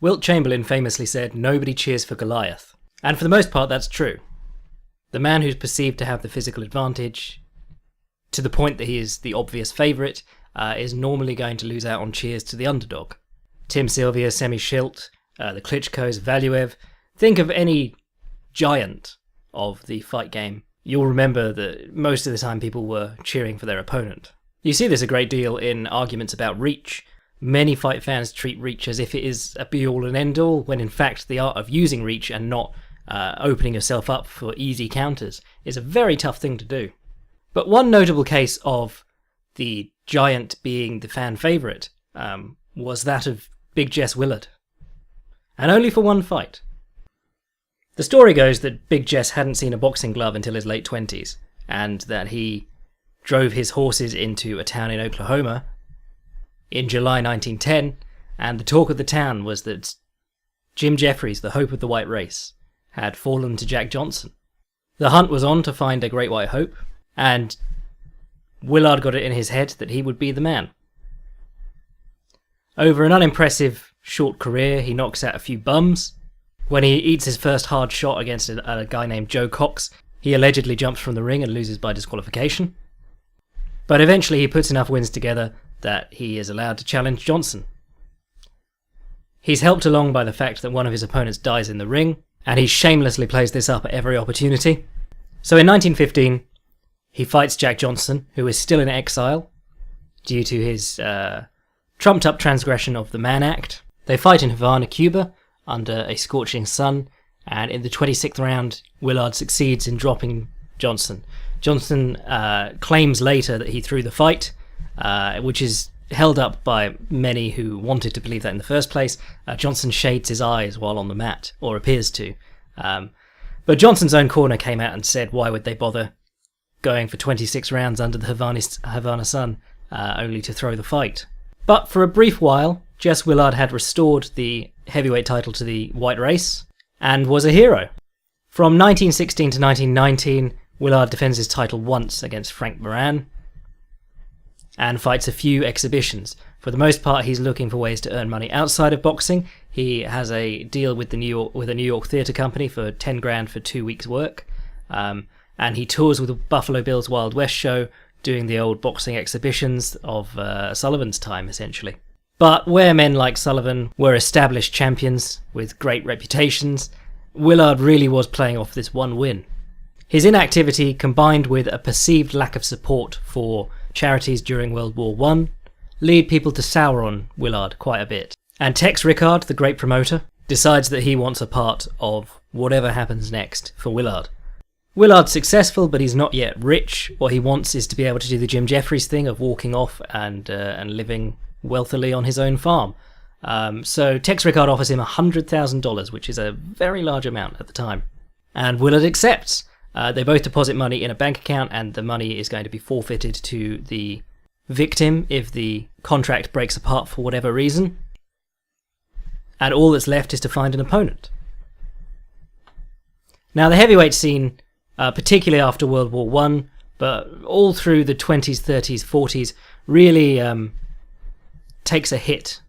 Wilt Chamberlain famously said, "Nobody cheers for Goliath." And for the most part, that's true. The man who's perceived to have the physical advantage, to the point that he is the obvious favourite, is normally going to lose out on cheers to the underdog. Tim Sylvia, Semi Schilt, the Klitschko's, Valuev. Think of any giant of the fight game. You'll remember that most of the time people were cheering for their opponent. You see this a great deal in arguments about reach. Many fight fans treat reach as if it is a be-all and end-all, when in fact the art of using reach and not opening yourself up for easy counters is a very tough thing to do. But one notable case of the giant being the fan favourite was that of Big Jess Willard. And only for one fight. The story goes that Big Jess hadn't seen a boxing glove until his late 20s, and that he drove his horses into a town in Oklahoma in July 1910, and the talk of the town was that Jim Jeffries, the hope of the white race, had fallen to Jack Johnson. The hunt was on to find a great white hope, and Willard got it in his head that he would be the man. Over an unimpressive short career, he knocks out a few bums. When he eats his first hard shot against a guy named Joe Cox, he allegedly jumps from the ring and loses by disqualification. But eventually he puts enough wins together that he is allowed to challenge Johnson. He's helped along by the fact that one of his opponents dies in the ring, and he shamelessly plays this up at every opportunity. So in 1915, he fights Jack Johnson, who is still in exile due to his trumped-up transgression of the Mann Act. They fight in Havana, Cuba, under a scorching sun, and in the 26th round, Willard succeeds in dropping Johnson. Johnson claims later that he threw the fight, which is held up by many who wanted to believe that in the first place. Johnson shades his eyes while on the mat, or appears to. But Johnson's own corner came out and said why would they bother going for 26 rounds under the Havana sun, only to throw the fight. But for a brief while, Jess Willard had restored the heavyweight title to the white race, and was a hero. From 1916 to 1919, Willard defends his title once against Frank Moran, and fights a few exhibitions. For the most part, he's looking for ways to earn money outside of boxing. He has a deal with a New York theatre company for 10 grand for 2 weeks' work, and he tours with the Buffalo Bill's Wild West show, doing the old boxing exhibitions of Sullivan's time, essentially. But where men like Sullivan were established champions with great reputations, Willard really was playing off this one win. His inactivity, combined with a perceived lack of support for charities during World War I, lead people to sour on Willard quite a bit. And Tex Rickard, the great promoter, decides that he wants a part of whatever happens next for Willard. Willard's successful, but he's not yet rich. What he wants is to be able to do the Jim Jeffries thing of walking off and living wealthily on his own farm. So Tex Rickard offers him $100,000, which is a very large amount at the time. And Willard accepts. They both deposit money in a bank account, and the money is going to be forfeited to the victim if the contract breaks apart for whatever reason. And all that's left is to find an opponent. Now, the heavyweight scene, particularly after World War I, but all through the 20s, 30s, 40s, really takes a hit.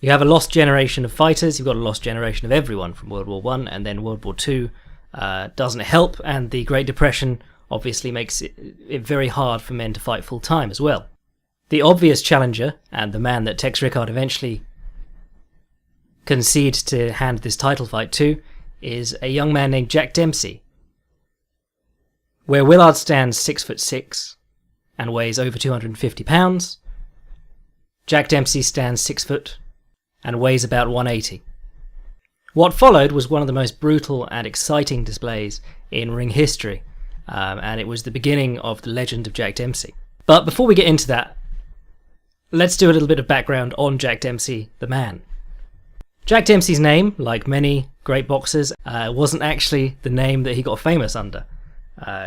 You have a lost generation of fighters, you've got a lost generation of everyone from World War I, and then World War II doesn't help, and the Great Depression obviously makes it very hard for men to fight full time as well. The obvious challenger, and the man that Tex Rickard eventually concedes to hand this title fight to, is a young man named Jack Dempsey. Where Willard stands 6'6" and weighs over 250 pounds, Jack Dempsey stands 6 foot and weighs about 180. What followed was one of the most brutal and exciting displays in ring history, and it was the beginning of the legend of Jack Dempsey. But before we get into that, let's do a little bit of background on Jack Dempsey, the man. Jack Dempsey's name, like many great boxers, wasn't actually the name that he got famous under.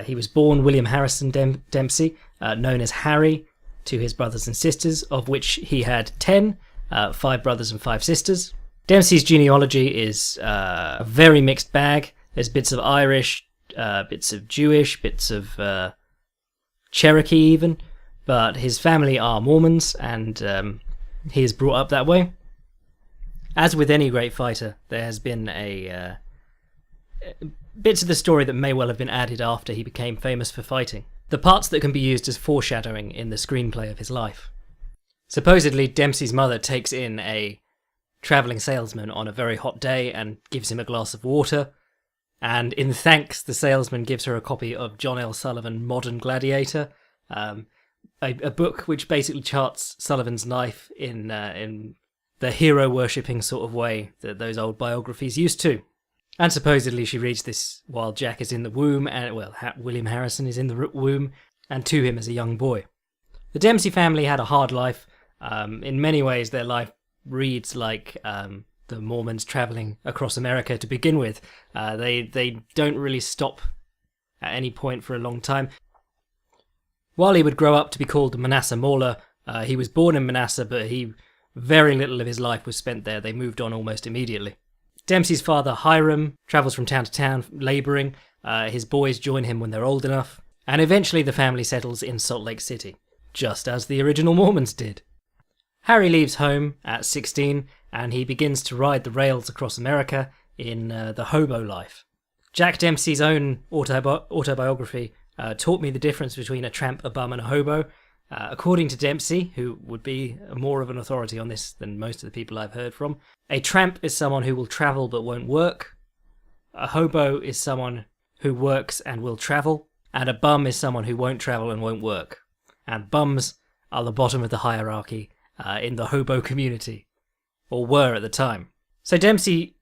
He was born William Harrison Dempsey, known as Harry, to his brothers and sisters, of which he had 10, 5 brothers and 5 sisters. Dempsey's genealogy is a very mixed bag. There's bits of Irish, bits of Jewish, bits of Cherokee even, but his family are Mormons, and he is brought up that way. As with any great fighter, there has been bits of the story that may well have been added after he became famous for fighting. The parts that can be used as foreshadowing in the screenplay of his life. Supposedly, Dempsey's mother takes in a travelling salesman on a very hot day and gives him a glass of water, and in thanks, the salesman gives her a copy of John L. Sullivan, Modern Gladiator, a book which basically charts Sullivan's life in the hero-worshipping sort of way that those old biographies used to. And supposedly she reads this while Jack is in the womb, and William Harrison is in the womb, and to him as a young boy. The Dempsey family had a hard life. In many ways, their life reads like the Mormons travelling across America to begin with. They don't really stop at any point for a long time. While he would grow up to be called Manasseh Mauler, he was born in Manasseh, but very little of his life was spent there. They moved on almost immediately. Dempsey's father, Hiram, travels from town to town, labouring. His boys join him when they're old enough. And eventually the family settles in Salt Lake City, just as the original Mormons did. Harry leaves home at 16, and he begins to ride the rails across America in the hobo life. Jack Dempsey's own autobiography taught me the difference between a tramp, a bum, and a hobo. According to Dempsey, who would be more of an authority on this than most of the people I've heard from, a tramp is someone who will travel but won't work. A hobo is someone who works and will travel. And a bum is someone who won't travel and won't work. And bums are the bottom of the hierarchy in the hobo community, or were at the time. So Dempsey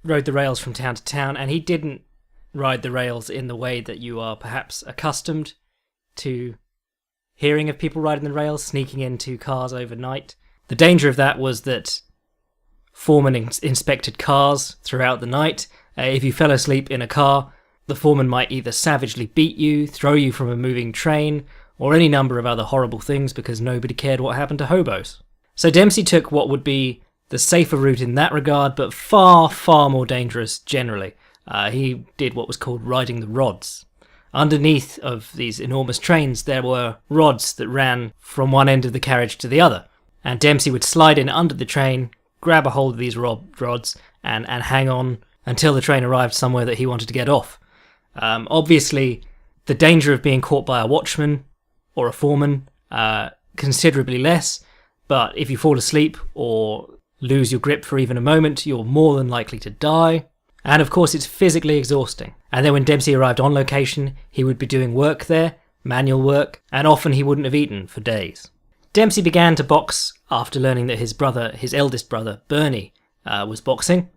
rode the rails from town to town, and he didn't ride the rails in the way that you are perhaps accustomed to hearing of people riding the rails, sneaking into cars overnight. The danger of that was that foremen inspected cars throughout the night. If you fell asleep in a car, the foreman might either savagely beat you, throw you from a moving train, or any number of other horrible things because nobody cared what happened to hobos. So Dempsey took what would be the safer route in that regard, but far, far more dangerous generally. He did what was called riding the rods. Underneath of these enormous trains, there were rods that ran from one end of the carriage to the other. And Dempsey would slide in under the train, grab a hold of these rods, and hang on until the train arrived somewhere that he wanted to get off. Obviously, the danger of being caught by a watchman or a foreman, considerably less, but if you fall asleep or lose your grip for even a moment, you're more than likely to die. And of course, it's physically exhausting. And then when Dempsey arrived on location, he would be doing work there, manual work, and often he wouldn't have eaten for days. Dempsey began to box after learning that his eldest brother, Bernie, was boxing.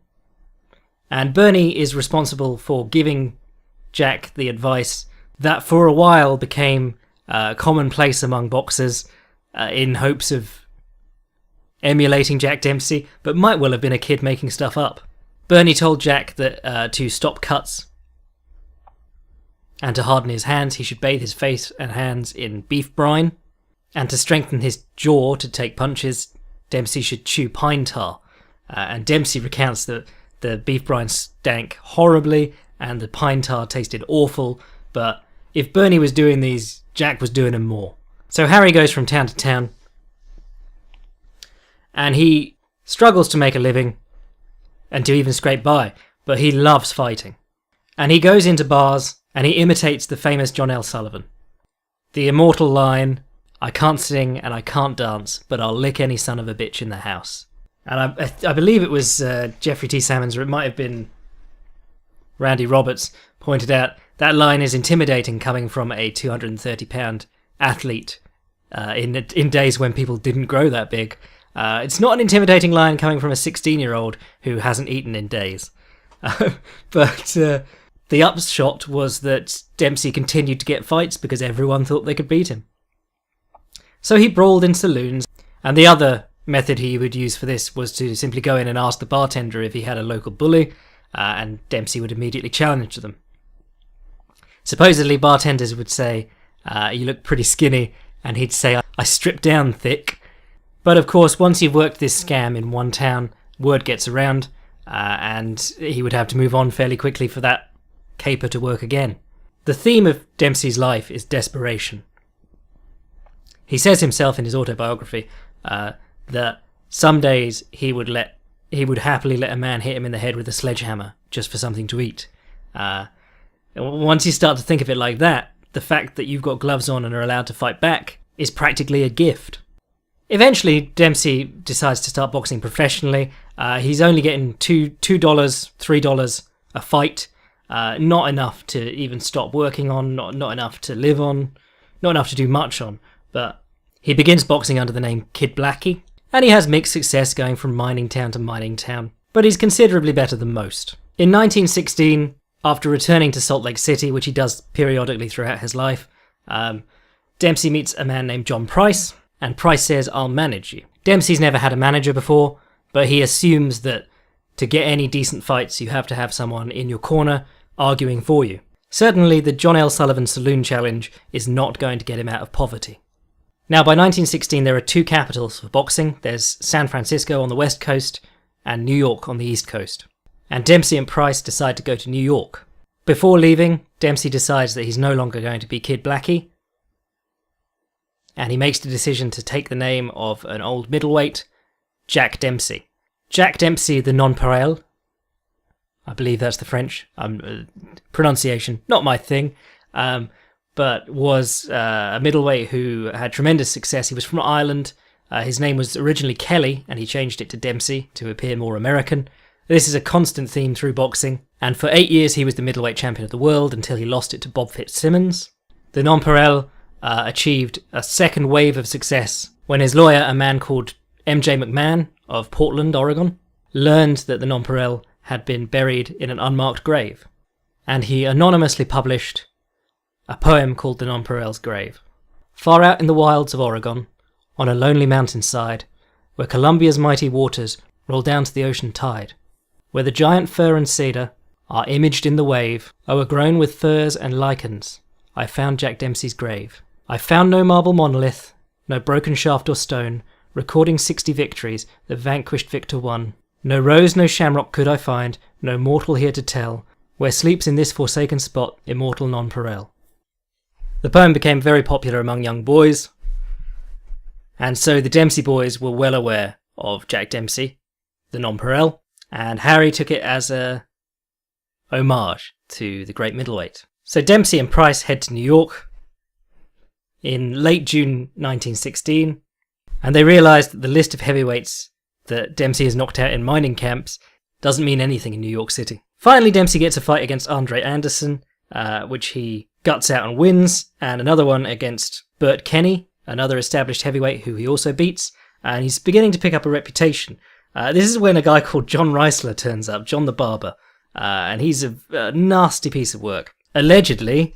And Bernie is responsible for giving Jack the advice that for a while became commonplace among boxers in hopes of emulating Jack Dempsey, but might well have been a kid making stuff up. Bernie told Jack that to stop cuts and to harden his hands, he should bathe his face and hands in beef brine, and to strengthen his jaw to take punches, Dempsey should chew pine tar. And Dempsey recounts that the beef brine stank horribly and the pine tar tasted awful, but if Bernie was doing these, Jack was doing them more. So Harry goes from town to town, and he struggles to make a living and to even scrape by, but he loves fighting. And he goes into bars and he imitates the famous John L. Sullivan. The immortal line, "I can't sing and I can't dance, but I'll lick any son of a bitch in the house." And I believe it was Jeffrey T. Salmons, or it might have been Randy Roberts, pointed out that line is intimidating coming from a 230-pound athlete in days when people didn't grow that big. It's not an intimidating line coming from a 16-year-old who hasn't eaten in days. But the upshot was that Dempsey continued to get fights because everyone thought they could beat him. So he brawled in saloons, and the other method he would use for this was to simply go in and ask the bartender if he had a local bully, and Dempsey would immediately challenge them. Supposedly bartenders would say, "You look pretty skinny," and he'd say, "I stripped down thick." But of course, once you've worked this scam in one town, word gets around, and he would have to move on fairly quickly for that caper to work again. The theme of Dempsey's life is desperation. He says himself in his autobiography that some days he would let he would happily let a man hit him in the head with a sledgehammer just for something to eat. Once you start to think of it like that, the fact that you've got gloves on and are allowed to fight back is practically a gift. Eventually, Dempsey decides to start boxing professionally. He's only getting $2, $3 a fight. Not enough to even stop working on, not enough to live on, not enough to do much on. But he begins boxing under the name Kid Blackie, and he has mixed success going from mining town to mining town. But he's considerably better than most. In 1916, after returning to Salt Lake City, which he does periodically throughout his life, Dempsey meets a man named John Price, and Price says, "I'll manage you." Dempsey's never had a manager before, but he assumes that to get any decent fights, you have to have someone in your corner arguing for you. Certainly, the John L. Sullivan Saloon Challenge is not going to get him out of poverty. Now, by 1916, there are two capitals for boxing. There's San Francisco on the west coast and New York on the east coast. And Dempsey and Price decide to go to New York. Before leaving, Dempsey decides that he's no longer going to be Kid Blackie, and he makes the decision to take the name of an old middleweight, Jack Dempsey. Jack Dempsey the Nonpareil, I believe that's the French pronunciation, not my thing, but was a middleweight who had tremendous success. He was from Ireland. His name was originally Kelly, and he changed it to Dempsey to appear more American. This is a constant theme through boxing, and for 8 years he was the middleweight champion of the world until he lost it to Bob Fitzsimmons. The Nonpareil achieved a second wave of success when his lawyer, a man called M.J. McMahon of Portland, Oregon, learned that the Nonpareil had been buried in an unmarked grave, and he anonymously published a poem called The Nonpareil's Grave. Far out in the wilds of Oregon, on a lonely mountainside, where Columbia's mighty waters roll down to the ocean tide, where the giant fir and cedar are imaged in the wave, o'ergrown with firs and lichens, I found Jack Dempsey's grave. I found no marble monolith, no broken shaft or stone, recording 60 victories the vanquished victor won. No rose, no shamrock could I find, no mortal here to tell, where sleeps in this forsaken spot immortal Nonpareil. The poem became very popular among young boys, and so the Dempsey boys were well aware of Jack Dempsey, the Nonpareil, and Harry took it as a homage to the great middleweight. So Dempsey and Price head to New York in late June 1916, and they realise that the list of heavyweights that Dempsey has knocked out in mining camps doesn't mean anything in New York City. Finally, Dempsey gets a fight against Andre Anderson, which he guts out and wins, and another one against Burt Kenny, another established heavyweight who he also beats, and he's beginning to pick up a reputation. This is when a guy called John Reisler turns up, John the Barber, and he's a nasty piece of work. Allegedly,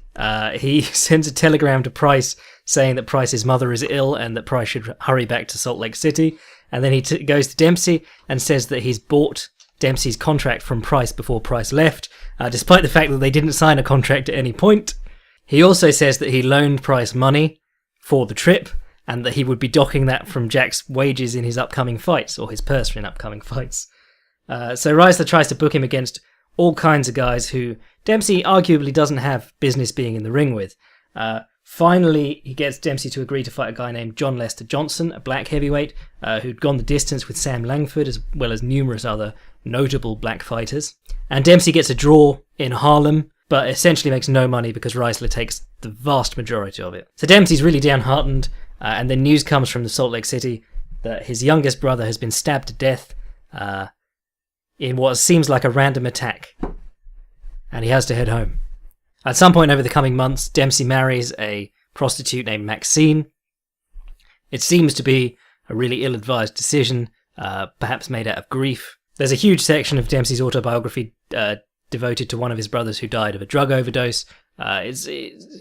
he sends a telegram to Price saying that Price's mother is ill and that Price should hurry back to Salt Lake City, and then he goes to Dempsey and says that he's bought Dempsey's contract from Price before Price left, despite the fact that they didn't sign a contract at any point. He also says that he loaned Price money for the trip, and that he would be docking that from Jack's wages in his upcoming fights, or his purse in upcoming fights. So Reisler tries to book him against all kinds of guys who Dempsey arguably doesn't have business being in the ring with. Finally, he gets Dempsey to agree to fight a guy named John Lester Johnson, a black heavyweight, who'd gone the distance with Sam Langford, as well as numerous other notable black fighters. And Dempsey gets a draw in Harlem, but essentially makes no money because Reisler takes the vast majority of it. So Dempsey's really downhearted, and then news comes from the Salt Lake City that his youngest brother has been stabbed to death in what seems like a random attack, and he has to head home. At some point over the coming months, Dempsey marries a prostitute named Maxine. It seems to be a really ill-advised decision, perhaps made out of grief. There's a huge section of Dempsey's autobiography devoted to one of his brothers who died of a drug overdose. It's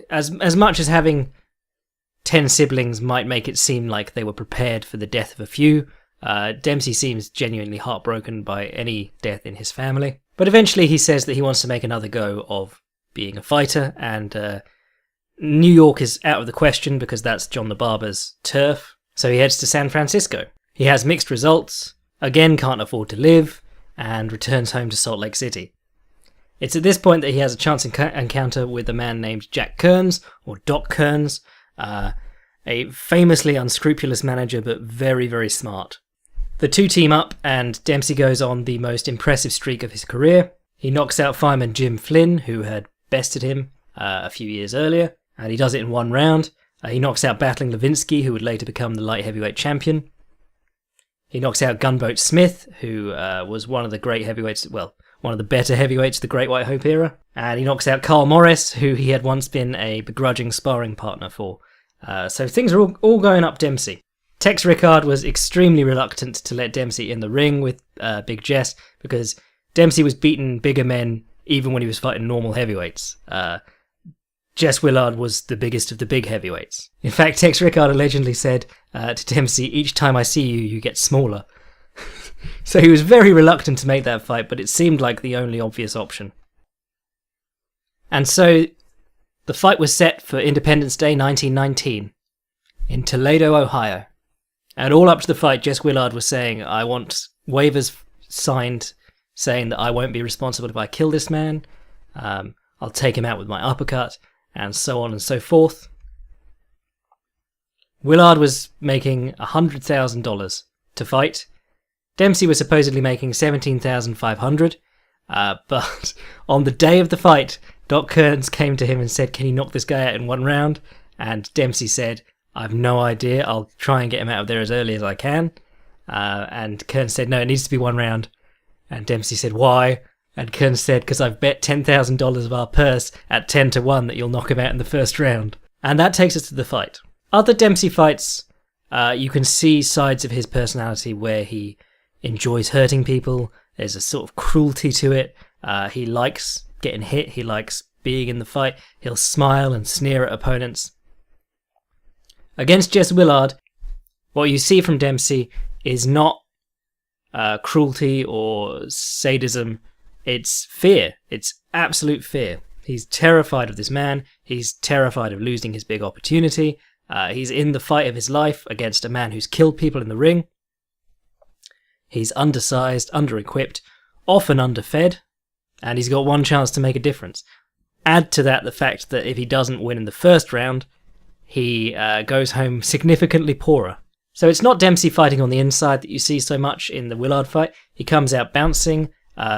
as much as having 10 siblings might make it seem like they were prepared for the death of a few, Dempsey seems genuinely heartbroken by any death in his family. But eventually he says that he wants to make another go of being a fighter, and New York is out of the question because that's John the Barber's turf. So he heads to San Francisco. He has mixed results, again can't afford to live, and returns home to Salt Lake City. It's at this point that he has a chance encounter with a man named Jack Kearns, or Doc Kearns, a famously unscrupulous manager but very, very smart. The two team up, and Dempsey goes on the most impressive streak of his career. He knocks out fireman Jim Flynn, who had bested him a few years earlier, and he does it in one round. He knocks out Battling Levinsky, who would later become the light heavyweight champion. He knocks out Gunboat Smith, who was one of the great heavyweights, well, one of the better heavyweights of the Great White Hope era. And he knocks out Carl Morris, who he had once been a begrudging sparring partner for. So things are all going up Dempsey. Tex Rickard was extremely reluctant to let Dempsey in the ring with Big Jess, because Dempsey was beating bigger men even when he was fighting normal heavyweights. Jess Willard was the biggest of the big heavyweights. In fact, Tex Rickard allegedly said to Dempsey, "Each time I see you, you get smaller." So he was very reluctant to make that fight, but it seemed like the only obvious option. And so the fight was set for Independence Day 1919 in Toledo, Ohio. And all up to the fight, Jess Willard was saying, "I want waivers signed saying that I won't be responsible if I kill this man. I'll take him out with my uppercut," and so on and so forth. Willard was making $100,000 to fight. Dempsey was supposedly making $17,500, but on the day of the fight, Doc Kearns came to him and said, "Can you knock this guy out in one round?" And Dempsey said, "I've no idea. I'll try and get him out of there as early as I can." And Kearns said, "No, it needs to be one round." And Dempsey said, "Why?" And Kearns said, "Because I've bet $10,000 of our purse at 10-1 that you'll knock him out in the first round." And that takes us to the fight. Other Dempsey fights, you can see sides of his personality where he enjoys hurting people. There's a sort of cruelty to it. He likes getting hit. He likes being in the fight. He'll smile and sneer at opponents. Against Jess Willard, what you see from Dempsey is not cruelty or sadism. It's fear. It's absolute fear. He's terrified of this man. He's terrified of losing his big opportunity. He's in the fight of his life against a man who's killed people in the ring. He's undersized, under-equipped, often underfed, and he's got one chance to make a difference. Add to that the fact that if he doesn't win in the first round, he goes home significantly poorer. So it's not Dempsey fighting on the inside that you see so much in the Willard fight. He comes out bouncing,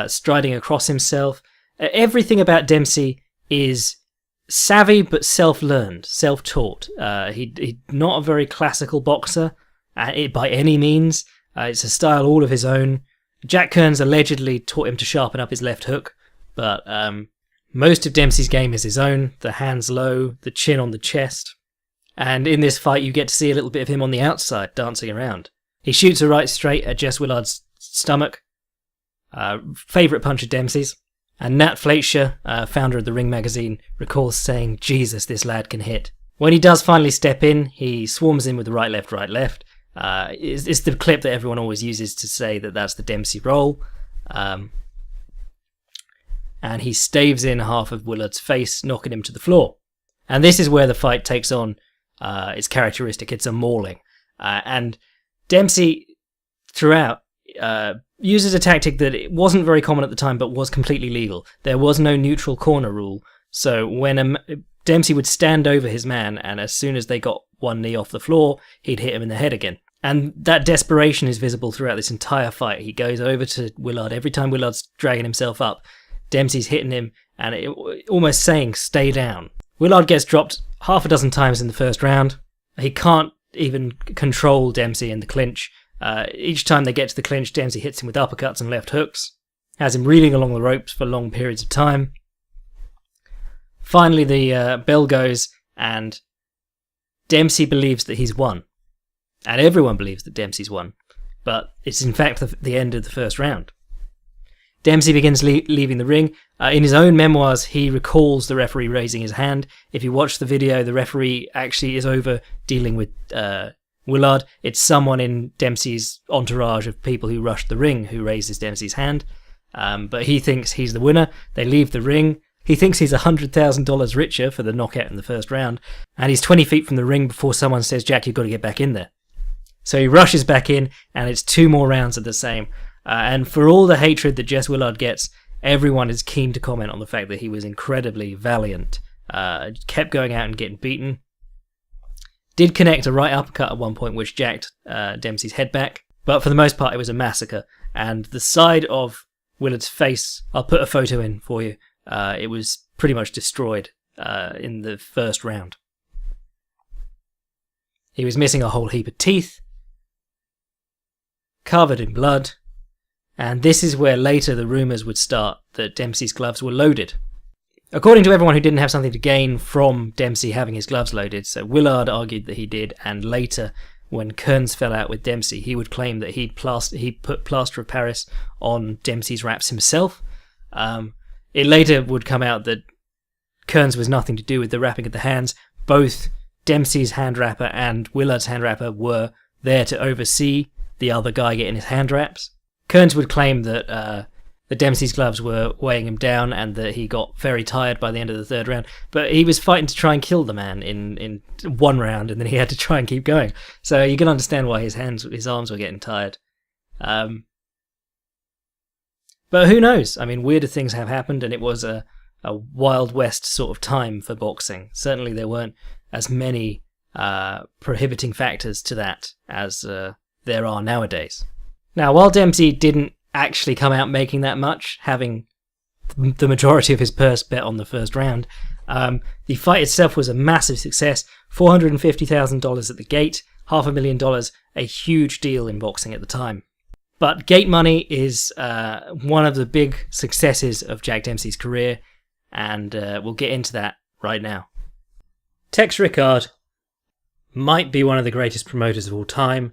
striding across himself. Everything about Dempsey is savvy but self-learned, self-taught. He's not a very classical boxer by any means. It's a style all of his own. Jack Kearns allegedly taught him to sharpen up his left hook, but most of Dempsey's game is his own. The hands low, the chin on the chest. And in this fight, you get to see a little bit of him on the outside, dancing around. He shoots a right straight at Jess Willard's stomach. Favourite punch of Dempsey's. And Nat Fleischer, founder of the Ring magazine, recalls saying, "Jesus, this lad can hit." When he does finally step in, he swarms in with the right, left, right, left. It's the clip that everyone always uses to say that that's the Dempsey roll. And he staves in half of Willard's face, knocking him to the floor. And this is where the fight takes on its characteristic. It's a mauling. And Dempsey, throughout, uses a tactic that it wasn't very common at the time, but was completely legal. There was no neutral corner rule. So when Dempsey would stand over his man, and as soon as they got one knee off the floor, he'd hit him in the head again. And that desperation is visible throughout this entire fight. He goes over to Willard. Every time Willard's dragging himself up, Dempsey's hitting him, and almost saying, "Stay down." Willard gets dropped half a dozen times in the first round. He can't even control Dempsey in the clinch. Each time they get to the clinch, Dempsey hits him with uppercuts and left hooks, has him reeling along the ropes for long periods of time. Finally, the bell goes, and Dempsey believes that he's won. And everyone believes that Dempsey's won. But it's in fact the end of the first round. Dempsey begins leaving the ring. In his own memoirs, he recalls the referee raising his hand. If you watch the video, the referee actually is over dealing with Willard. It's someone in Dempsey's entourage of people who rushed the ring who raises Dempsey's hand. But he thinks he's the winner. They leave the ring. He thinks he's $100,000 richer for the knockout in the first round. And he's 20 feet from the ring before someone says, "Jack, you've got to get back in there." So he rushes back in, and it's 2 more rounds of the same. And for all the hatred that Jess Willard gets, everyone is keen to comment on the fact that he was incredibly valiant. Kept going out and getting beaten. Did connect a right uppercut at one point, which jacked Dempsey's head back. But for the most part, it was a massacre. And the side of Willard's face, I'll put a photo in for you. It was pretty much destroyed in the first round. He was missing a whole heap of teeth, covered in blood, and this is where later the rumours would start that Dempsey's gloves were loaded. According to everyone who didn't have something to gain from Dempsey having his gloves loaded, so Willard argued that he did, and later, when Kearns fell out with Dempsey, he would claim that he put plaster of Paris on Dempsey's wraps himself. It later would come out that Kearns was nothing to do with the wrapping of the hands. Both Dempsey's hand wrapper and Willard's hand wrapper were there to oversee the other guy getting his hand wraps. Kearns would claim that the Dempsey's gloves were weighing him down and that he got very tired by the end of the third round, but he was fighting to try and kill the man in one round, and then he had to try and keep going. So you can understand why his arms were getting tired. But who knows? I mean, weirder things have happened, and it was a Wild West sort of time for boxing. Certainly there weren't as many prohibiting factors to that as there are nowadays. Now, while Dempsey didn't actually come out making that much, having the majority of his purse bet on the first round, the fight itself was a massive success. $450,000 at the gate, $500,000, a huge deal in boxing at the time. But gate money is one of the big successes of Jack Dempsey's career, and we'll get into that right now. Tex Rickard might be one of the greatest promoters of all time.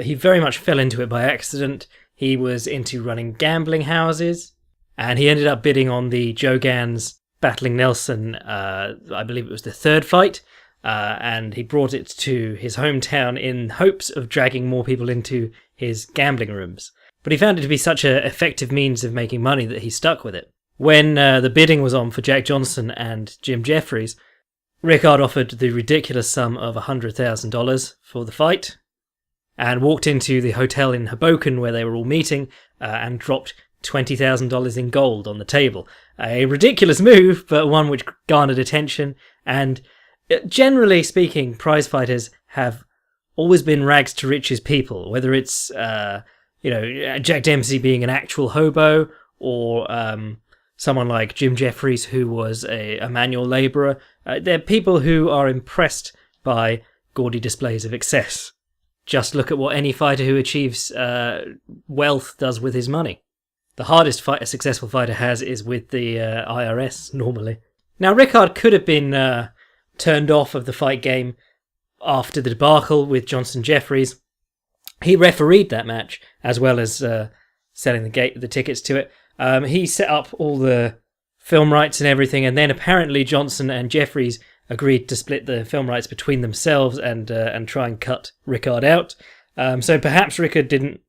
He very much fell into it by accident. He was into running gambling houses, and he ended up bidding on the Joe Gans battling Nelson, I believe it was the third fight, and he brought it to his hometown in hopes of dragging more people into his gambling rooms. But he found it to be such an effective means of making money that he stuck with it. When the bidding was on for Jack Johnson and Jim Jeffries, Rickard offered the ridiculous sum of $100,000 for the fight, and walked into the hotel in Hoboken where they were all meeting and dropped $20,000 in gold on the table. A ridiculous move, but one which garnered attention, and generally speaking, prize fighters have always been rags to riches people, whether it's Jack Dempsey being an actual hobo, or someone like Jim Jeffries who was a manual labourer. They're people who are impressed by gaudy displays of excess. Just look at what any fighter who achieves wealth does with his money. The hardest fight a successful fighter has is with the IRS, normally. Now, Rickard could have been turned off of the fight game after the debacle with Johnson Jeffries. He refereed that match, as well as selling the tickets to it. He set up all the film rights and everything, and then apparently Johnson and Jeffries agreed to split the film rights between themselves and try and cut Rickard out. So perhaps Rickard didn't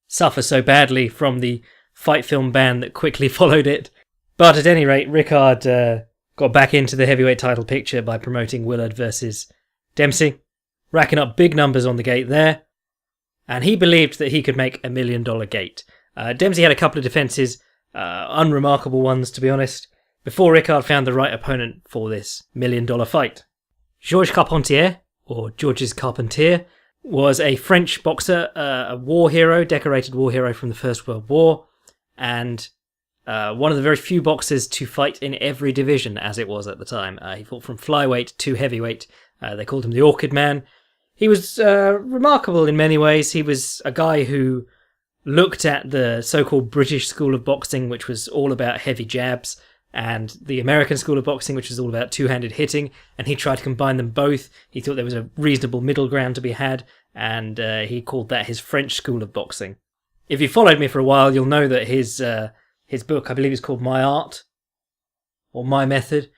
suffer so badly from the fight film ban that quickly followed it. But at any rate, Rickard got back into the heavyweight title picture by promoting Willard versus Dempsey, racking up big numbers on the gate there, and he believed that he could make $1 million gate. Dempsey had a couple of defences, unremarkable ones to be honest, before Rickard found the right opponent for this $1 million fight. Georges Carpentier, or Georges Carpentier, was a French boxer, a war hero, decorated war hero from the First World War, and one of the very few boxers to fight in every division, as it was at the time. He fought from flyweight to heavyweight. They called him the Orchid Man. He was remarkable in many ways. He was a guy who looked at the so-called British school of boxing, which was all about heavy jabs, and the American school of boxing, which was all about two-handed hitting, and he tried to combine them both. He thought there was a reasonable middle ground to be had, and he called that his French school of boxing. If you followed me for a while, you'll know that his book, I believe it's called My Art, or My Method,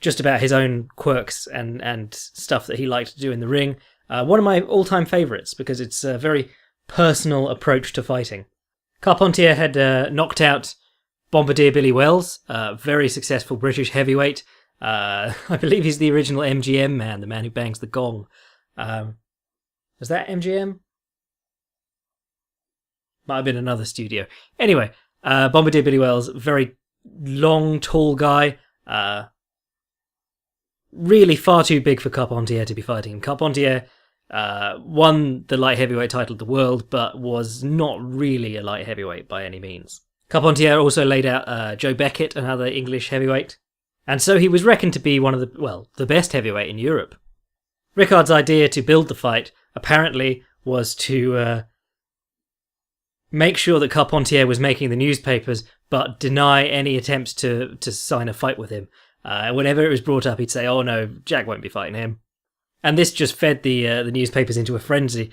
just about his own quirks and stuff that he liked to do in the ring. One of my all-time favourites, because it's a very personal approach to fighting. Carpentier had knocked out Bombardier Billy Wells, a very successful British heavyweight. I believe he's the original MGM man, the man who bangs the gong. Was that MGM? Might have been another studio. Anyway, Bombardier Billy Wells, very long, tall guy. Really far too big for Carpentier to be fighting him. Carpentier won the light heavyweight title of the world, but was not really a light heavyweight by any means. Carpentier also laid out Joe Beckett, another English heavyweight, and so he was reckoned to be one of the best heavyweight in Europe. Rickard's idea to build the fight, apparently, was to make sure that Carpentier was making the newspapers, but deny any attempts to sign a fight with him. Whenever it was brought up, he'd say, "Oh no, Jack won't be fighting him." And this just fed the newspapers into a frenzy.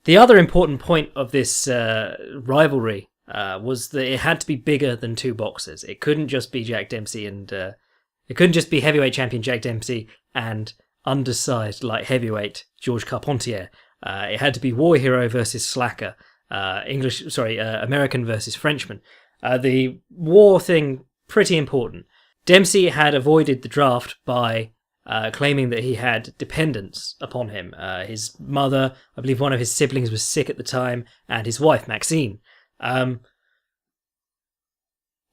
The other important point of this rivalry was that it had to be bigger than two boxers. It couldn't just be Jack Dempsey and it couldn't just be heavyweight champion Jack Dempsey and undersized light heavyweight Georges Carpentier. It had to be war hero versus slacker. American versus Frenchman. The war thing, pretty important. Dempsey had avoided the draft by claiming that he had dependents upon him. His mother, I believe one of his siblings was sick at the time, and his wife, Maxine.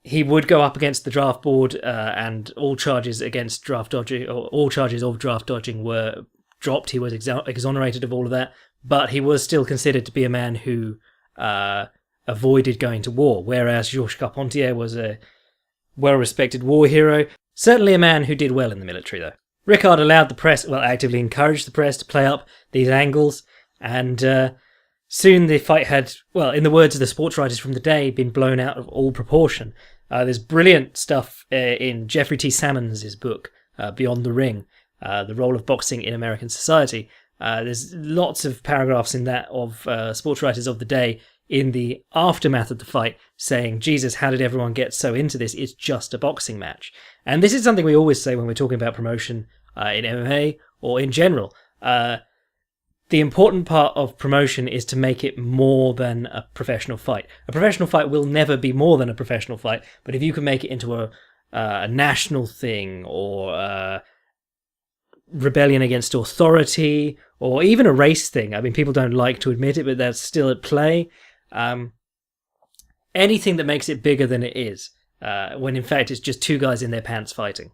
He would go up against the draft board, and all charges against draft dodging, or all charges of draft dodging, were dropped. He was exonerated of all of that, but he was still considered to be a man who avoided going to war, whereas Georges Carpentier was a well-respected war hero, certainly a man who did well in the military, though. Rickard allowed the press, actively encouraged the press to play up these angles, and soon the fight had, in the words of the sports writers from the day, been blown out of all proportion. There's brilliant stuff in Jeffrey T. Salmons' book, Beyond the Ring, The Role of Boxing in American Society. There's lots of paragraphs in that of sports writers of the day in the aftermath of the fight saying, Jesus, how did everyone get so into this? It's just a boxing match. And this is something we always say when we're talking about promotion in MMA or in general. The important part of promotion is to make it more than a professional fight. A professional fight will never be more than a professional fight, but if you can make it into a national thing or rebellion against authority or even a race thing, I mean, people don't like to admit it, but that's still at play. Anything that makes it bigger than it is, when in fact it's just two guys in their pants fighting.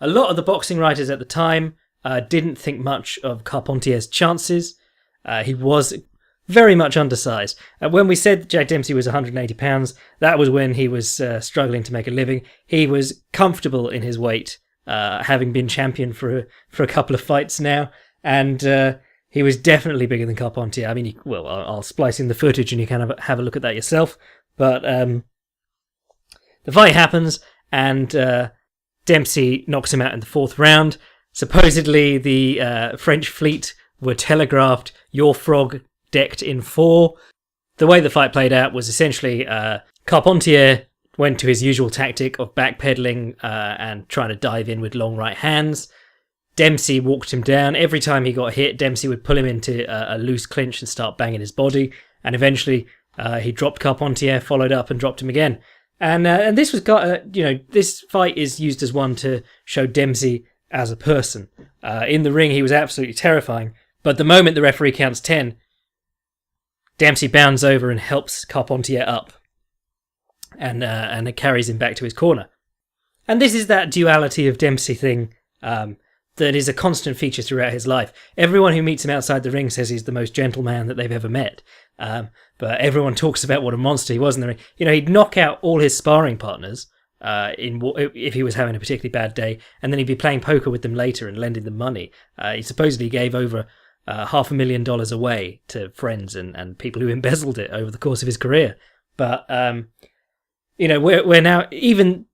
A lot of the boxing writers at the time didn't think much of Carpentier's chances. He was very much undersized. When we said Jack Dempsey was 180 pounds, that was when he was struggling to make a living. He was comfortable in his weight, having been champion for a couple of fights now, and he was definitely bigger than Carpentier. I mean, I'll splice in the footage and you can have a look at that yourself. But the fight happens, and Dempsey knocks him out in the fourth round. Supposedly, the French fleet were telegraphed, "Your frog decked in 4." The way the fight played out was essentially Carpentier went to his usual tactic of backpedaling and trying to dive in with long right hands. Dempsey walked him down. Every time he got hit, Dempsey would pull him into a loose clinch and start banging his body. And eventually, he dropped Carpentier, followed up, and dropped him again. And this was this fight is used as one to show Dempsey as a person. In the ring, he was absolutely terrifying. But the moment the referee counts 10, Dempsey bounds over and helps Carpentier up, and it carries him back to his corner. And this is that duality of Dempsey thing that is a constant feature throughout his life. Everyone who meets him outside the ring says he's the most gentle man that they've ever met. But everyone talks about what a monster he was in the ring. You know, he'd knock out all his sparring partners if he was having a particularly bad day, and then he'd be playing poker with them later and lending them money. He supposedly gave over $500,000 away to friends and people who embezzled it over the course of his career. But we're now, even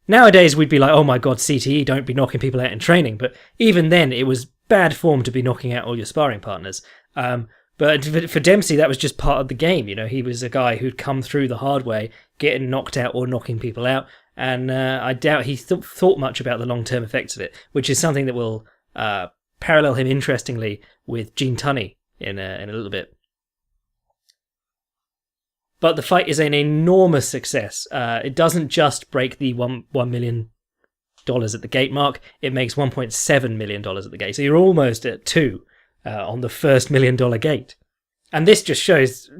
nowadays we'd be like, oh my god, CTE, don't be knocking people out in training. But even then, it was bad form to be knocking out all your sparring partners. But for Dempsey, that was just part of the game. You know, he was a guy who'd come through the hard way, getting knocked out or knocking people out. And I doubt he thought much about the long-term effects of it, which is something that will parallel him interestingly with Gene Tunney in a little bit. But the fight is an enormous success. It doesn't just break the $1 million at the gate mark. It makes $1.7 million at the gate. So you're almost at 2 on the first $1 million gate. And this just shows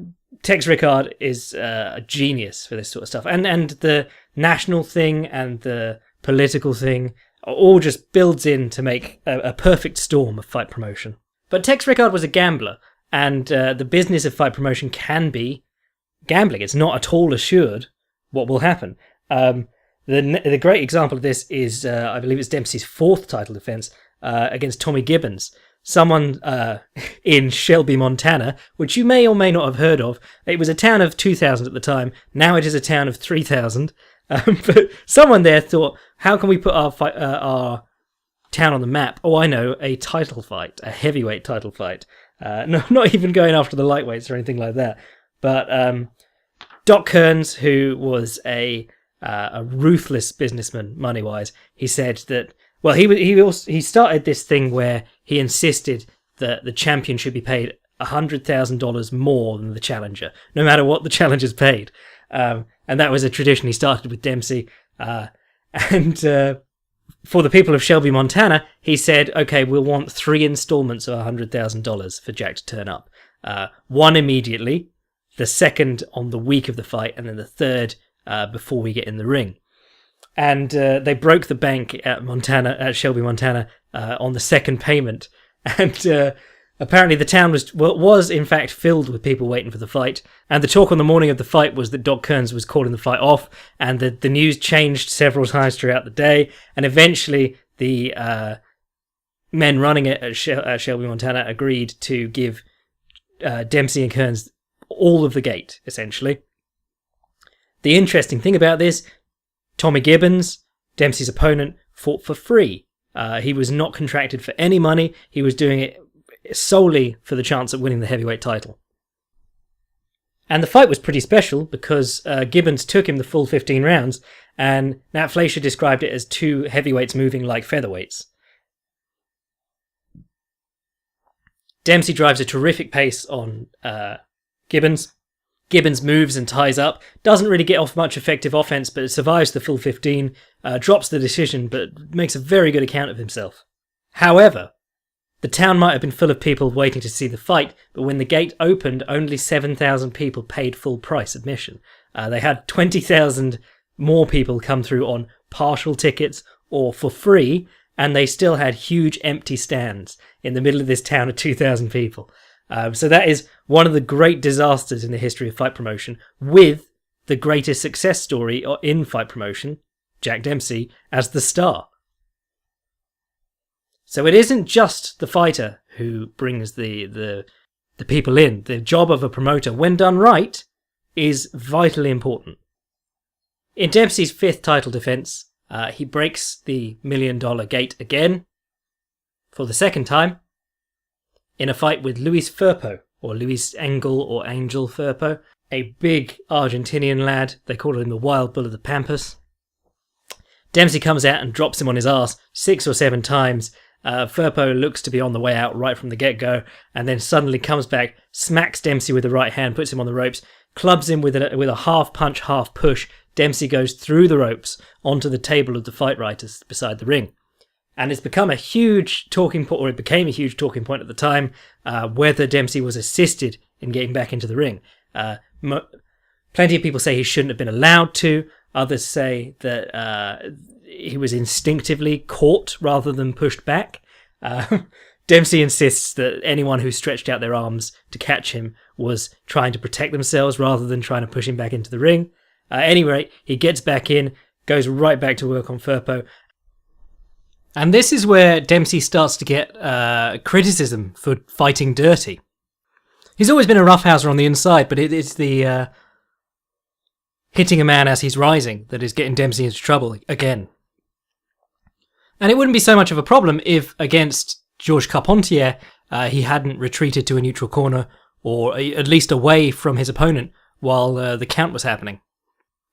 Tex Rickard is a genius for this sort of stuff. And the national thing and the political thing all just builds in to make a perfect storm of fight promotion. But Tex Rickard was a gambler, and the business of fight promotion can be gambling. It's not at all assured what will happen. The great example of this is, I believe it's Dempsey's fourth title defense against Tommy Gibbons. Someone in Shelby, Montana, which you may or may not have heard of. It was a town of 2,000 at the time. Now it is a town of 3,000. But someone there thought, how can we put our town on the map? Oh, I know, a title fight, a heavyweight title fight. Not even going after the lightweights or anything like that. But Doc Kearns, who was a ruthless businessman, money-wise, he said that. Well, he started this thing where he insisted that the champion should be paid $100,000 more than the challenger, no matter what the challenger's paid. And that was a tradition he started with Dempsey. And for the people of Shelby, Montana, he said, okay, we'll want 3 installments of $100,000 for Jack to turn up. One immediately, the second on the week of the fight, and then the third before we get in the ring. And they broke the bank at Shelby, Montana, on the second payment. And apparently the town was in fact filled with people waiting for the fight. And the talk on the morning of the fight was that Doc Kearns was calling the fight off, and the news changed several times throughout the day. And eventually the men running it at Shelby, Montana agreed to give Dempsey and Kearns all of the gate, essentially. The interesting thing about this, Tommy Gibbons, Dempsey's opponent, fought for free. He was not contracted for any money. He was doing it solely for the chance of winning the heavyweight title. And the fight was pretty special because Gibbons took him the full 15 rounds, and Nat Fleischer described it as 2 heavyweights moving like featherweights. Dempsey drives a terrific pace on Gibbons. Gibbons moves and ties up, doesn't really get off much effective offense, but survives the full 15, drops the decision, but makes a very good account of himself. However, the town might have been full of people waiting to see the fight, but when the gate opened, only 7,000 people paid full price admission. They had 20,000 more people come through on partial tickets or for free, and they still had huge empty stands in the middle of this town of 2,000 people. So that is one of the great disasters in the history of fight promotion, with the greatest success story in fight promotion, Jack Dempsey, as the star. So it isn't just the fighter who brings the people in. The job of a promoter, when done right, is vitally important. In Dempsey's 5th title defense, he breaks the $1 million gate again, for the second time, in a fight with Luis Firpo, or Luis Engel or Angel Firpo, a big Argentinian lad. They call him the Wild Bull of the Pampas. Dempsey comes out and drops him on his arse 6 or 7 times. Firpo looks to be on the way out right from the get-go, and then suddenly comes back, smacks Dempsey with the right hand, puts him on the ropes, clubs him with a half punch, half push. Dempsey goes through the ropes onto the table of the fight writers beside the ring. And it's become a huge talking point, or it became a huge talking point at the time, whether Dempsey was assisted in getting back into the ring. Plenty of people say he shouldn't have been allowed to. Others say that he was instinctively caught rather than pushed back. Dempsey insists that anyone who stretched out their arms to catch him was trying to protect themselves rather than trying to push him back into the ring. At any rate, he gets back in, goes right back to work on Firpo. And this is where Dempsey starts to get criticism for fighting dirty. He's always been a roughhouser on the inside, but it's the hitting a man as he's rising that is getting Dempsey into trouble again. And it wouldn't be so much of a problem if, against Georges Carpentier, he hadn't retreated to a neutral corner, or at least away from his opponent, while the count was happening.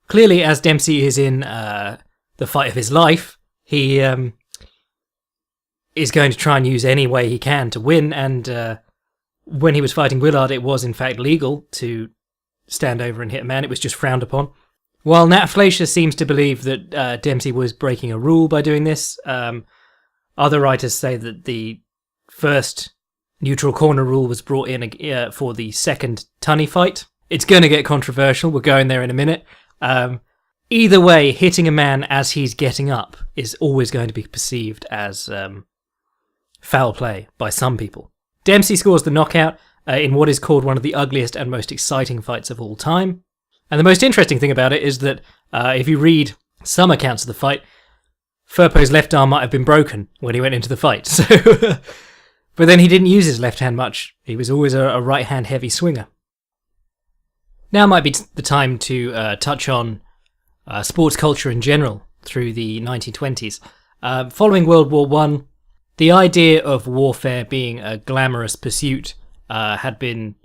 Clearly, as Dempsey is in the fight of his life, he is going to try and use any way he can to win, and when he was fighting Willard, it was in fact legal to stand over and hit a man. It was just frowned upon. While Nat Fleischer seems to believe that Dempsey was breaking a rule by doing this, other writers say that the first neutral corner rule was brought in for the second Tunney fight. It's going to get controversial. We're going there in a minute. Either way, hitting a man as he's getting up is always going to be perceived as foul play by some people. Dempsey scores the knockout in what is called one of the ugliest and most exciting fights of all time. And the most interesting thing about it is that if you read some accounts of the fight, Firpo's left arm might have been broken when he went into the fight. So, but then he didn't use his left hand much. He was always a right hand heavy swinger. Now might be the time to touch on sports culture in general through the 1920s. Following World War I, the idea of warfare being a glamorous pursuit had been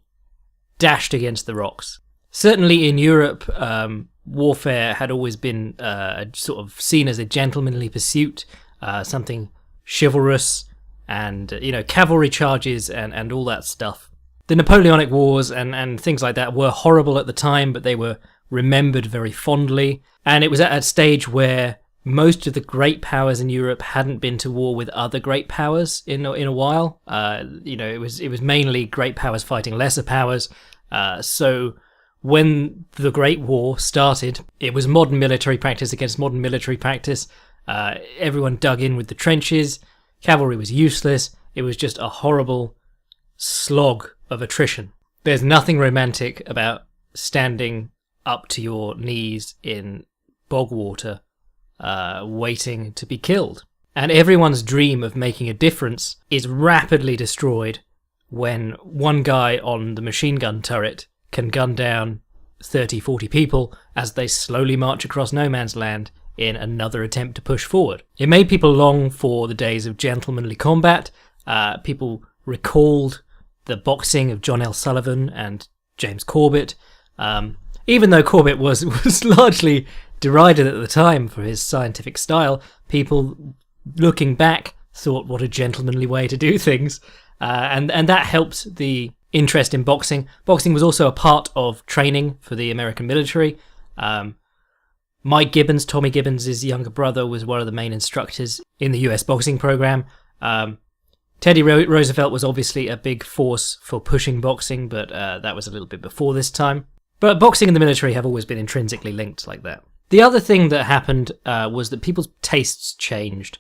dashed against the rocks. Certainly in Europe, warfare had always been sort of seen as a gentlemanly pursuit, something chivalrous, and cavalry charges and all that stuff. The Napoleonic Wars and things like that were horrible at the time, but they were remembered very fondly. And it was at a stage where most of the great powers in Europe hadn't been to war with other great powers in a while. It was mainly great powers fighting lesser powers. So when the Great War started, it was modern military practice against modern military practice. Everyone dug in with the trenches. Cavalry was useless. It was just a horrible slog of attrition. There's nothing romantic about standing up to your knees in bog water, waiting to be killed. And everyone's dream of making a difference is rapidly destroyed when one guy on the machine gun turret can gun down 30, 40 people as they slowly march across no man's land in another attempt to push forward. It made people long for the days of gentlemanly combat. People recalled the boxing of John L. Sullivan and James Corbett. Even though Corbett was largely derided at the time for his scientific style, people looking back thought what a gentlemanly way to do things. And that helped the interest in boxing. Boxing was also a part of training for the American military. Mike Gibbons, Tommy Gibbons' younger brother, was one of the main instructors in the US boxing program. Teddy Roosevelt was obviously a big force for pushing boxing, but that was a little bit before this time. But boxing and the military have always been intrinsically linked like that. The other thing that happened was that people's tastes changed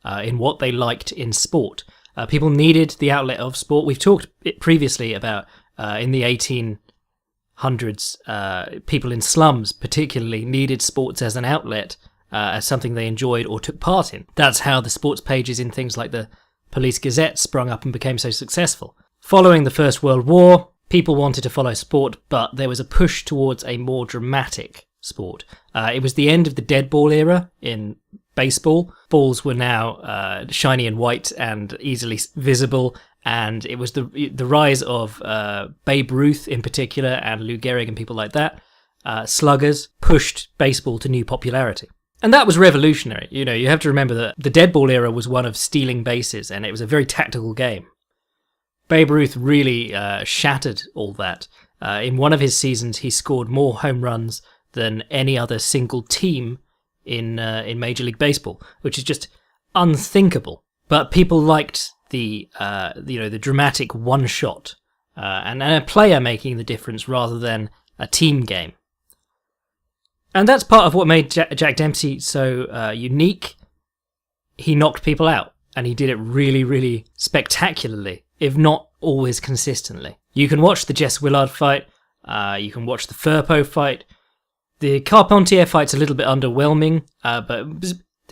in what they liked in sport. People needed the outlet of sport. We've talked previously about in the 1800s, people in slums particularly needed sports as an outlet, as something they enjoyed or took part in. That's how the sports pages in things like the Police Gazette sprung up and became so successful. Following the First World War, people wanted to follow sport, but there was a push towards a more dramatic sport. It was the end of the dead ball era in baseball. Balls were now shiny and white and easily visible, and it was the rise of Babe Ruth in particular and Lou Gehrig and people like that. Sluggers pushed baseball to new popularity. And that was revolutionary. You have to remember that the dead ball era was one of stealing bases, and it was a very tactical game. Babe Ruth really shattered all that. In one of his seasons, he scored more home runs than any other single team in Major League Baseball, which is just unthinkable. But people liked the dramatic one shot and a player making the difference rather than a team game. And that's part of what made Jack Dempsey so unique. He knocked people out, and he did it really, really spectacularly, if not always consistently. You can watch the Jess Willard fight, you can watch the Firpo fight. The Carpentier fight's a little bit underwhelming, but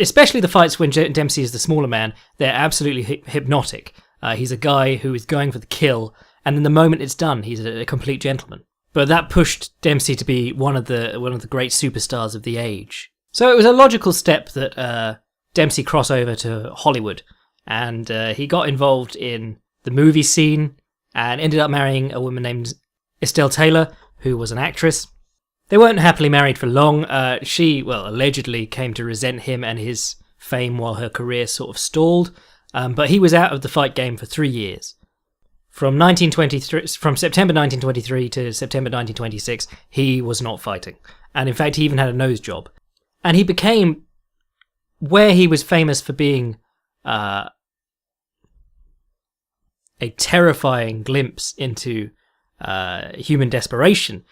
especially the fights when Dempsey is the smaller man, they're absolutely hypnotic. He's a guy who is going for the kill, and then the moment it's done, he's a complete gentleman. But that pushed Dempsey to be one of the great superstars of the age. So it was a logical step that Dempsey cross over to Hollywood, and he got involved in the movie scene and ended up marrying a woman named Estelle Taylor, who was an actress. They weren't happily married for long. She allegedly came to resent him and his fame while her career sort of stalled, but he was out of the fight game for 3 years. From September 1923 to September 1926, he was not fighting. And in fact, he even had a nose job. And he became, where he was famous for being a terrifying glimpse into human desperation.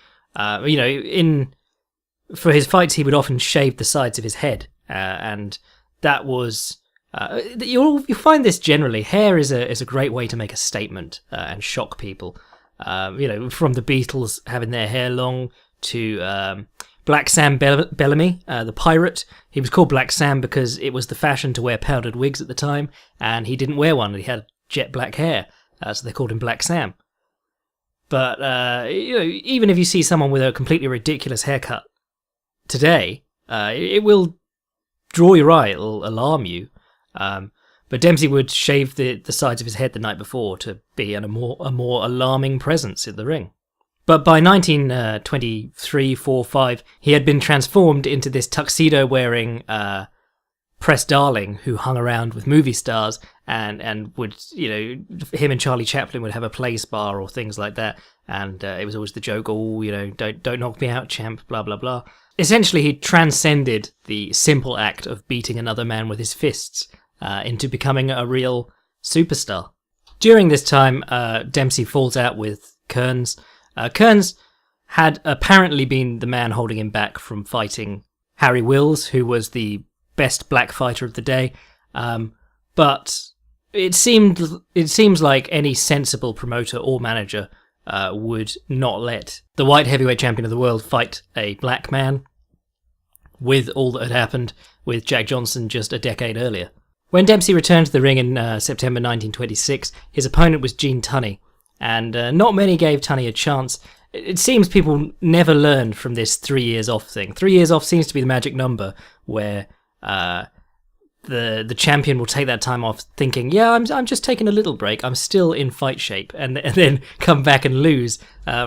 for his fights, he would often shave the sides of his head, and that was. You'll find this generally. Hair is a great way to make a statement and shock people. From the Beatles having their hair long to Black Sam Bellamy, the pirate. He was called Black Sam because it was the fashion to wear powdered wigs at the time, and he didn't wear one. He had jet black hair, so they called him Black Sam. But even if you see someone with a completely ridiculous haircut today, it will draw your eye. It'll alarm you. But Dempsey would shave the sides of his head the night before to be a more alarming presence in the ring. But by 1923, 4, 5, he had been transformed into this tuxedo-wearing press darling who hung around with movie stars and would, him and Charlie Chaplin would have a play spar or things like that. And it was always the joke, don't knock me out, champ, blah, blah, blah. Essentially, he transcended the simple act of beating another man with his fists into becoming a real superstar. During this time, Dempsey falls out with Kearns. Kearns had apparently been the man holding him back from fighting Harry Wills, who was the best black fighter of the day. But it seems like any sensible promoter or manager would not let the white heavyweight champion of the world fight a black man, with all that had happened with Jack Johnson just a decade earlier. When Dempsey returned to the ring in September 1926, his opponent was Gene Tunney, and not many gave Tunney a chance. It seems people never learned from this 3 years off thing. 3 years off seems to be the magic number where the champion will take that time off thinking, I'm just taking a little break, I'm still in fight shape, and then come back and lose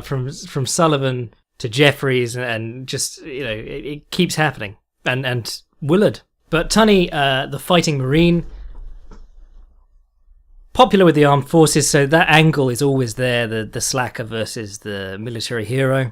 from Sullivan to Jeffries, and just, it keeps happening. And Willard. But Tunney, the fighting Marine, popular with the armed forces, so that angle is always there, the slacker versus the military hero.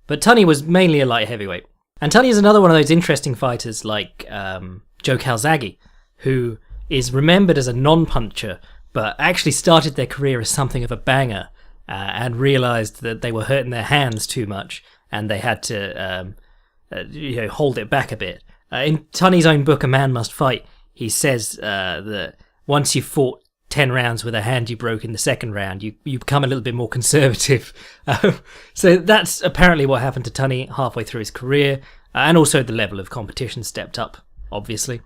But Tunney was mainly a light heavyweight. And Tunney is another one of those interesting fighters like Joe Calzaghe, who is remembered as a non-puncher, but actually started their career as something of a banger, and realised that they were hurting their hands too much, and they had to hold it back a bit. In Tunney's own book, A Man Must Fight, he says that once you've fought 10 rounds with a hand you broke in the second round, you become a little bit more conservative. So that's apparently what happened to Tunney halfway through his career, and also the level of competition stepped up, obviously.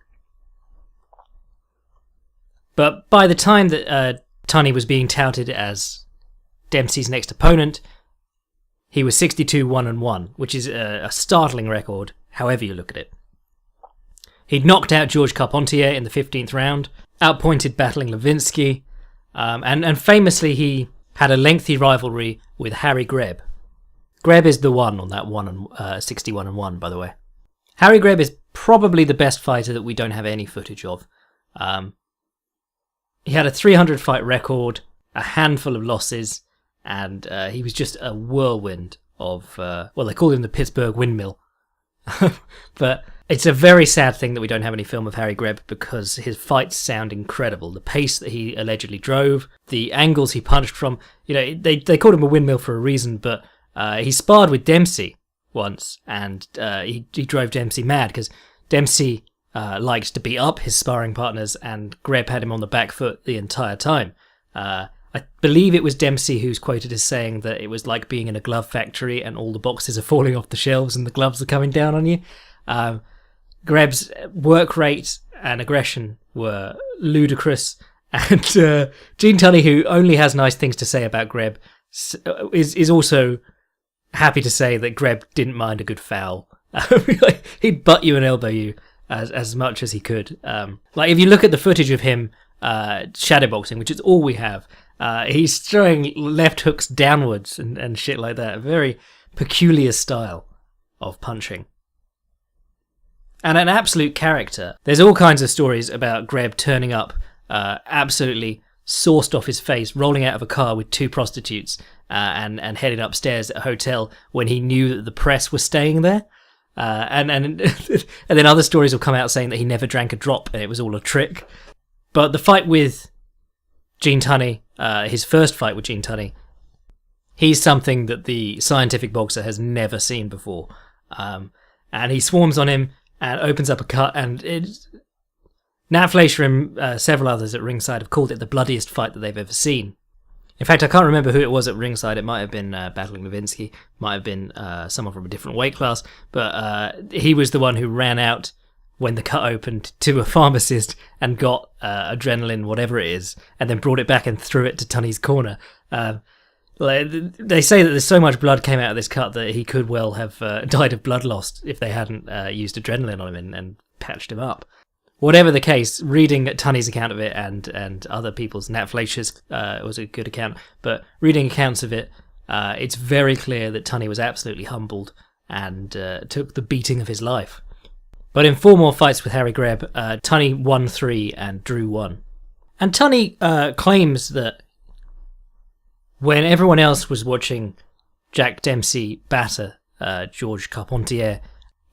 But by the time that Tunney was being touted as Dempsey's next opponent, he was 62-1-1, which is a startling record, however you look at it. He'd knocked out Georges Carpentier in the 15th round, outpointed Battling Levinsky, and famously he had a lengthy rivalry with Harry Greb. Greb is the one on that 61-1, by the way. Harry Greb is probably the best fighter that we don't have any footage of. He had a 300-fight record, a handful of losses, and he was just a whirlwind of, they called him the Pittsburgh Windmill. But it's a very sad thing that we don't have any film of Harry Greb, because his fights sound incredible. The pace that he allegedly drove, the angles he punched from, they called him a windmill for a reason, but he sparred with Dempsey once, and he drove Dempsey mad, because Dempsey liked to beat up his sparring partners, and Greb had him on the back foot the entire time. I believe it was Dempsey who's quoted as saying that it was like being in a glove factory and all the boxes are falling off the shelves and the gloves are coming down on you. Greb's work rate and aggression were ludicrous, and Gene Tunney, who only has nice things to say about Greb, is also happy to say that Greb didn't mind a good foul. He'd butt you and elbow you as much as he could. If you look at the footage of him shadowboxing, which is all we have, he's throwing left hooks downwards and shit like that. A very peculiar style of punching. And an absolute character. There's all kinds of stories about Greb turning up absolutely sauced off his face, rolling out of a car with two prostitutes, and heading upstairs at a hotel when he knew that the press was staying there. And then other stories will come out saying that he never drank a drop and it was all a trick. But the fight with Gene Tunney, his first fight with Gene Tunney, he's something that the scientific boxer has never seen before. and he swarms on him and opens up a cut, and Nat Fleischer and several others at ringside have called it the bloodiest fight that they've ever seen. In fact, I can't remember who it was at ringside. It might have been Battling Levinsky, might have been someone from a different weight class, but he was the one who ran out when the cut opened to a pharmacist and got adrenaline, whatever it is, and then brought it back and threw it to Tunney's corner. They say that there's so much blood came out of this cut that he could well have died of blood loss if they hadn't used adrenaline on him and patched him up. Whatever the case, reading Tunney's account of it and other people's, Nat Fleischer's was a good account, but reading accounts of it, it's very clear that Tunney was absolutely humbled and took the beating of his life. But in 4 more fights with Harry Greb, Tunney won 3 and drew 1. And Tunney claims that when everyone else was watching Jack Dempsey batter Georges Carpentier,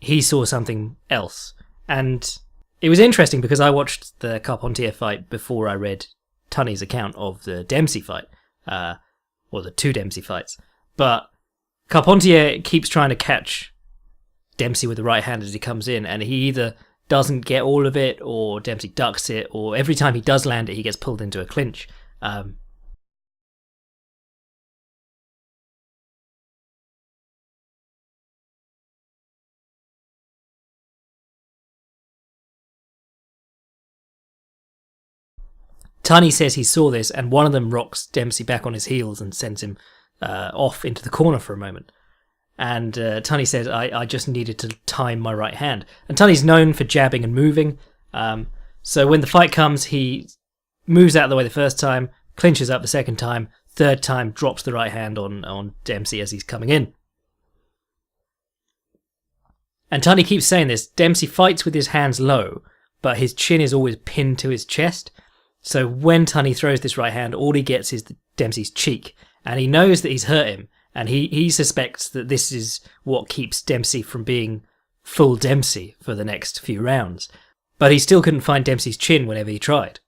he saw something else. And it was interesting because I watched the Carpentier fight before I read Tunney's account of the Dempsey fight, or the 2 Dempsey fights. But Carpentier keeps trying to catch Dempsey with the right hand as he comes in, and he either doesn't get all of it, or Dempsey ducks it, or every time he does land it, he gets pulled into a clinch. Tunney says he saw this, and one of them rocks Dempsey back on his heels and sends him off into the corner for a moment. And Tunney says, I just needed to time my right hand. And Tunney's known for jabbing and moving. So when the fight comes, he moves out of the way the first time, clinches up the second time, third time drops the right hand on Dempsey as he's coming in. And Tunney keeps saying this, Dempsey fights with his hands low, but his chin is always pinned to his chest. So when Tunney throws this right hand, all he gets is Dempsey's cheek, and he knows that he's hurt him, and he suspects that this is what keeps Dempsey from being full Dempsey for the next few rounds. But he still couldn't find Dempsey's chin whenever he tried.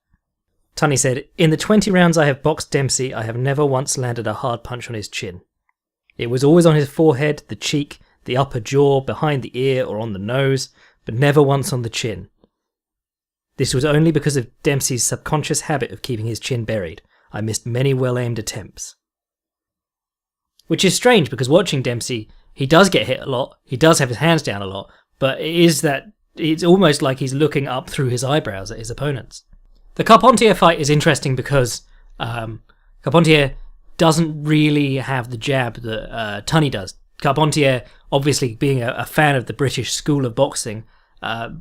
Tunney said, "In the 20 rounds I have boxed Dempsey, I have never once landed a hard punch on his chin. It was always on his forehead, the cheek, the upper jaw, behind the ear, or on the nose, but never once on the chin. This was only because of Dempsey's subconscious habit of keeping his chin buried. I missed many well-aimed attempts." Which is strange, because watching Dempsey, he does get hit a lot, he does have his hands down a lot, but it's almost like he's looking up through his eyebrows at his opponents. The Carpentier fight is interesting because Carpentier doesn't really have the jab that Tunney does. Carpentier, obviously being a fan of the British school of boxing,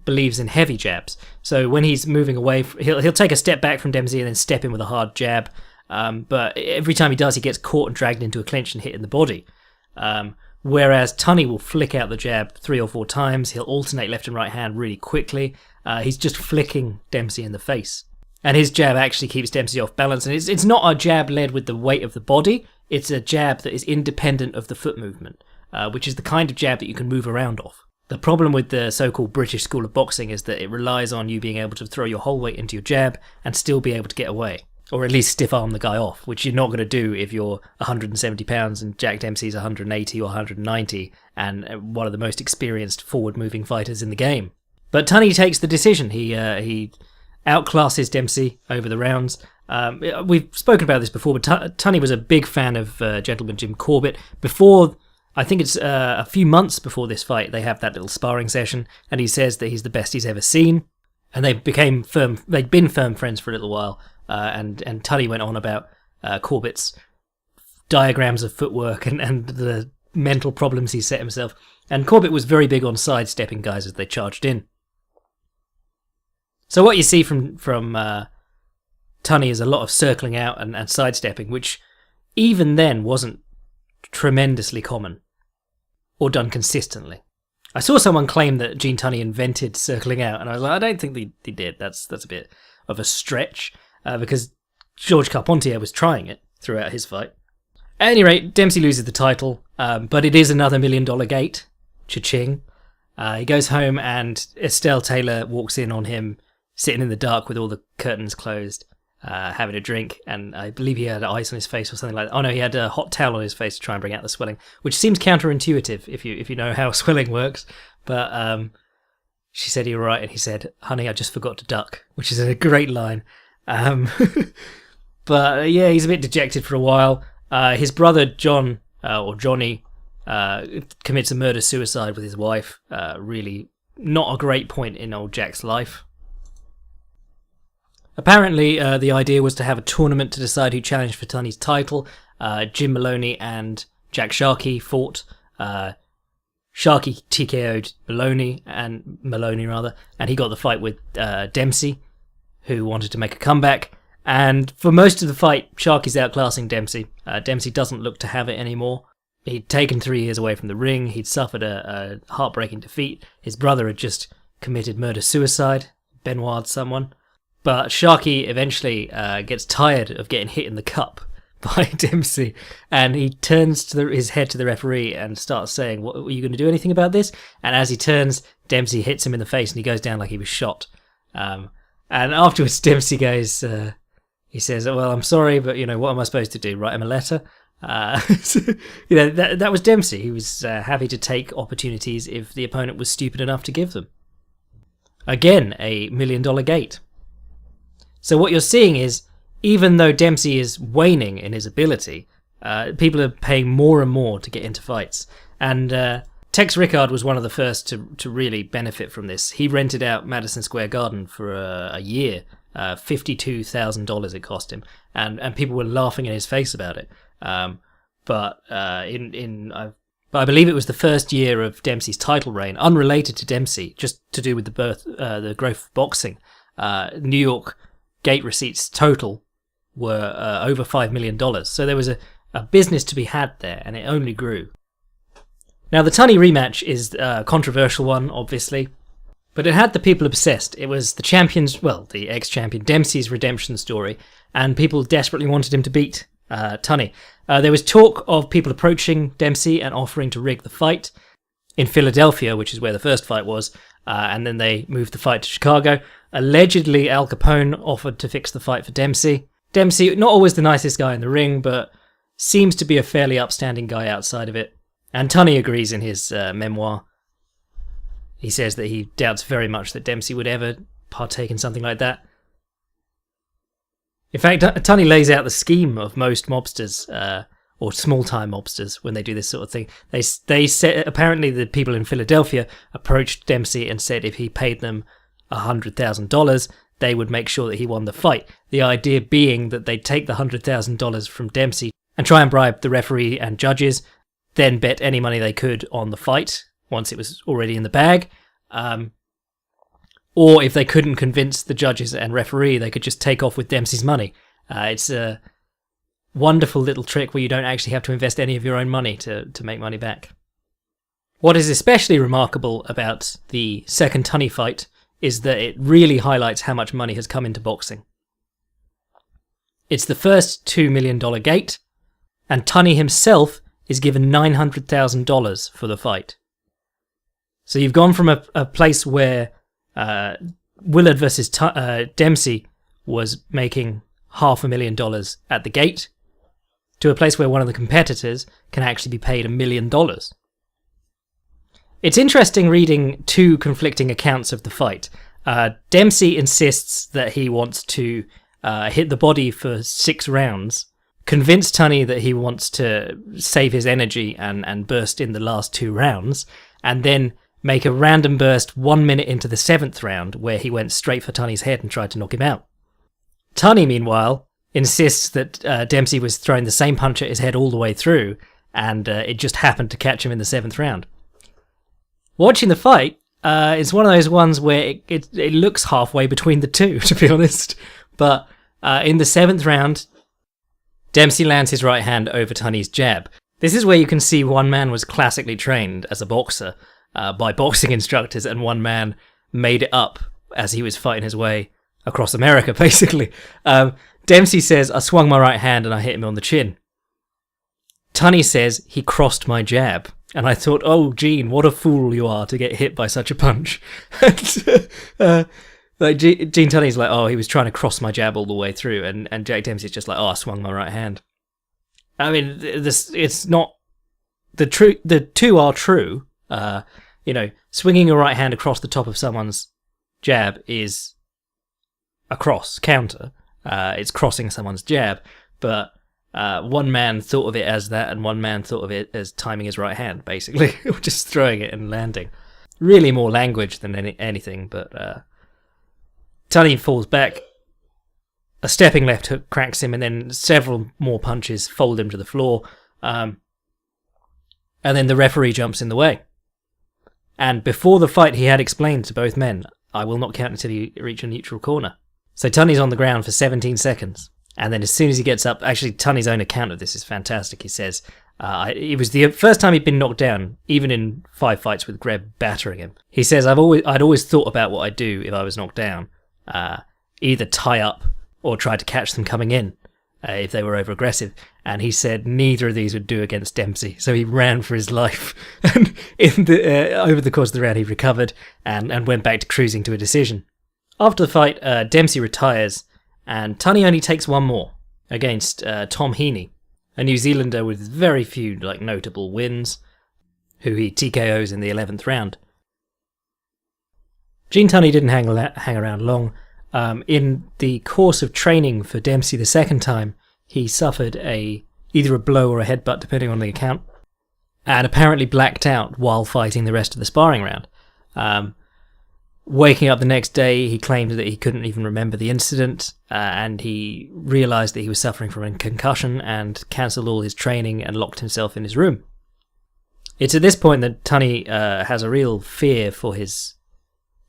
believes in heavy jabs. So when he's moving away, he'll take a step back from Dempsey and then step in with a hard jab. But every time he does, he gets caught and dragged into a clinch and hit in the body. Whereas Tunney will flick out the jab 3 or 4 times. He'll alternate left and right hand really quickly. He's just flicking Dempsey in the face. And his jab actually keeps Dempsey off balance. And it's not a jab led with the weight of the body. It's a jab that is independent of the foot movement, which is the kind of jab that you can move around off. The problem with the so-called British school of boxing is that it relies on you being able to throw your whole weight into your jab and still be able to get away. Or at least stiff arm the guy off, which you're not going to do if you're 170 pounds and Jack Dempsey's 180 or 190 and one of the most experienced forward-moving fighters in the game. But Tunney takes the decision. He outclasses Dempsey over the rounds. We've spoken about this before, but Tunney was a big fan of gentleman Jim Corbett. Before, I think it's a few months before this fight, they have that little sparring session, and he says that he's the best he's ever seen. And they'd been firm friends for a little while. And Tunney went on about Corbett's diagrams of footwork and the mental problems he set himself. And Corbett was very big on sidestepping guys as they charged in. So what you see from Tunney is a lot of circling out and sidestepping, which even then wasn't tremendously common or done consistently. I saw someone claim that Gene Tunney invented circling out, and I was like, I don't think he did. That's a bit of a stretch. Because Georges Carpentier was trying it throughout his fight. At any rate, Dempsey loses the title, but it is another $1 million gate. Cha-ching. He goes home and Estelle Taylor walks in on him, sitting in the dark with all the curtains closed. having a drink, and I believe he had ice on his face or something like that. Oh no, he had a hot towel on his face to try and bring out the swelling, which seems counterintuitive if you know how swelling works. But she said, "You're right," and he said, "Honey, I just forgot to duck," which is a great line. But yeah, he's a bit dejected for a while. His brother John, or Johnny, commits a murder-suicide with his wife. Really not a great point in old Jack's life. Apparently, the idea was to have a tournament to decide who challenged for Tunney's title. Jim Maloney and Jack Sharkey fought. Sharkey TKO'd Maloney, and he got the fight with Dempsey, who wanted to make a comeback. And for most of the fight, Sharkey's outclassing Dempsey. Dempsey doesn't look to have it anymore. He'd taken 3 years away from the ring. He'd suffered a heartbreaking defeat. His brother had just committed murder-suicide. Benoit someone. But Sharkey eventually gets tired of getting hit in the cup by Dempsey, and he turns his head to the referee and starts saying, "What, are you going to do anything about this?" And as he turns, Dempsey hits him in the face, and he goes down like he was shot. And afterwards, Dempsey goes, he says, "Well, I'm sorry, but what am I supposed to do? Write him a letter?" That was Dempsey. He was happy to take opportunities if the opponent was stupid enough to give them. Again, a $1 million gate. So what you're seeing is, even though Dempsey is waning in his ability, people are paying more and more to get into fights. And Tex Rickard was one of the first to really benefit from this. He rented out Madison Square Garden for a year. $52,000 it cost him. And people were laughing in his face about it. But I believe it was the first year of Dempsey's title reign, unrelated to Dempsey, just to do with the growth of boxing. New York gate receipts total were over $5 million. So there was a business to be had there, and it only grew. Now, the Tunney rematch is a controversial one, obviously, but it had the people obsessed. It was the ex-champion Dempsey's redemption story, and people desperately wanted him to beat Tunney. There was talk of people approaching Dempsey and offering to rig the fight in Philadelphia, which is where the first fight was, and then they moved the fight to Chicago. Allegedly, Al Capone offered to fix the fight for Dempsey. Dempsey, not always the nicest guy in the ring, but seems to be a fairly upstanding guy outside of it. And Tunney agrees in his memoir. He says that he doubts very much that Dempsey would ever partake in something like that. In fact, Tunney lays out the scheme of most mobsters, or small-time mobsters, when they do this sort of thing. They said, apparently the people in Philadelphia approached Dempsey and said if he paid them $100,000, they would make sure that he won the fight. The idea being that they'd take the $100,000 from Dempsey and try and bribe the referee and judges, then bet any money they could on the fight once it was already in the bag. Or if they couldn't convince the judges and referee, they could just take off with Dempsey's money. It's a wonderful little trick where you don't actually have to invest any of your own money to make money back. What is especially remarkable about the second Tunney fight is that it really highlights how much money has come into boxing. It's the first $2 million gate, and Tunney himself is given $900,000 for the fight. So you've gone from a place where Willard versus Dempsey was making $500,000 at the gate, to a place where one of the competitors can actually be paid $1 million. It's interesting reading two conflicting accounts of the fight. Dempsey insists that he wants to hit the body for 6 rounds, convince Tunney that he wants to save his energy and burst in the last 2 rounds, and then make a random burst 1 minute into the 7th round where he went straight for Tunney's head and tried to knock him out. Tunney, meanwhile, insists that Dempsey was throwing the same punch at his head all the way through, and it just happened to catch him in the 7th round. Watching the fight, it's one of those ones where it looks halfway between the two, to be honest. But in the 7th round, Dempsey lands his right hand over Tunney's jab. This is where you can see one man was classically trained as a boxer by boxing instructors, and one man made it up as he was fighting his way across America, basically. Dempsey says, "I swung my right hand and I hit him on the chin." Tunney says, "He crossed my jab." And I thought, oh, Gene, what a fool you are to get hit by such a punch. That Like Gene Tunney's like, oh, he was trying to cross my jab all the way through, and Jack Dempsey's just like, oh, I swung my right hand. I mean, it's not the true. The two are true. Swinging your right hand across the top of someone's jab is a counter. It's crossing someone's jab, but one man thought of it as that, and one man thought of it as timing his right hand, basically, just throwing it and landing. Really more language than anything, but Tunney falls back. A stepping left hook cracks him, and then several more punches fold him to the floor. And then the referee jumps in the way. And before the fight, he had explained to both men, I will not count until you reach a neutral corner. So Tunney's on the ground for 17 seconds. And then as soon as he gets up, actually Tunney's own account of this is fantastic. He says, it was the first time he'd been knocked down, even in 5 fights with Greb battering him. He says, I'd always thought about what I'd do if I was knocked down. Either tie up or try to catch them coming in if they were over-aggressive. And he said neither of these would do against Dempsey, so he ran for his life. And over the course of the round, he recovered and went back to cruising to a decision. After the fight, Dempsey retires, and Tunney only takes one more against Tom Heaney, a New Zealander with very few notable wins, who he TKOs in the 11th round. Gene Tunney didn't hang around long. In the course of training for Dempsey the second time, he suffered either a blow or a headbutt, depending on the account, and apparently blacked out while fighting the rest of the sparring round. Waking up the next day, he claimed that he couldn't even remember the incident, and he realised that he was suffering from a concussion and cancelled all his training and locked himself in his room. It's at this point that Tunney has a real fear for his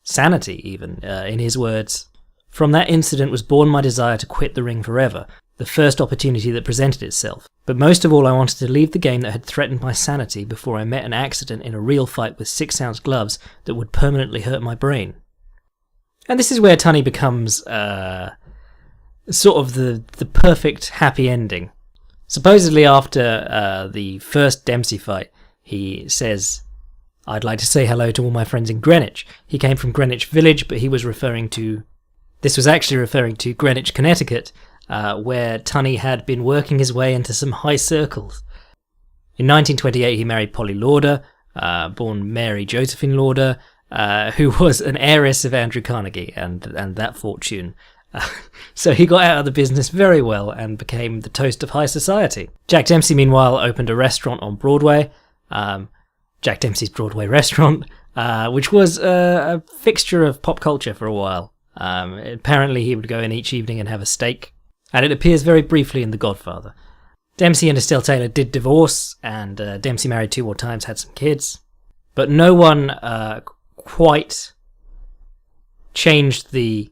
sanity, even. In his words, from that incident was born my desire to quit the ring forever, the first opportunity that presented itself. But most of all, I wanted to leave the game that had threatened my sanity before I met an accident in a real fight with 6-ounce gloves that would permanently hurt my brain. And this is where Tunney becomes sort of the perfect happy ending. Supposedly after the first Dempsey fight, he says, I'd like to say hello to all my friends in Greenwich. He came from Greenwich Village, but this was actually referring to Greenwich, Connecticut, where Tunney had been working his way into some high circles. In 1928, he married Polly Lauder, born Mary Josephine Lauder, who was an heiress of Andrew Carnegie and that fortune. So he got out of the business very well and became the toast of high society. Jack Dempsey, meanwhile, opened a restaurant on Broadway, Jack Dempsey's Broadway Restaurant, which was a fixture of pop culture for a while. Apparently he would go in each evening and have a steak, and it appears very briefly in The Godfather. Dempsey and Estelle Taylor did divorce, and Dempsey married 2 more times, had some kids, but no one quite changed the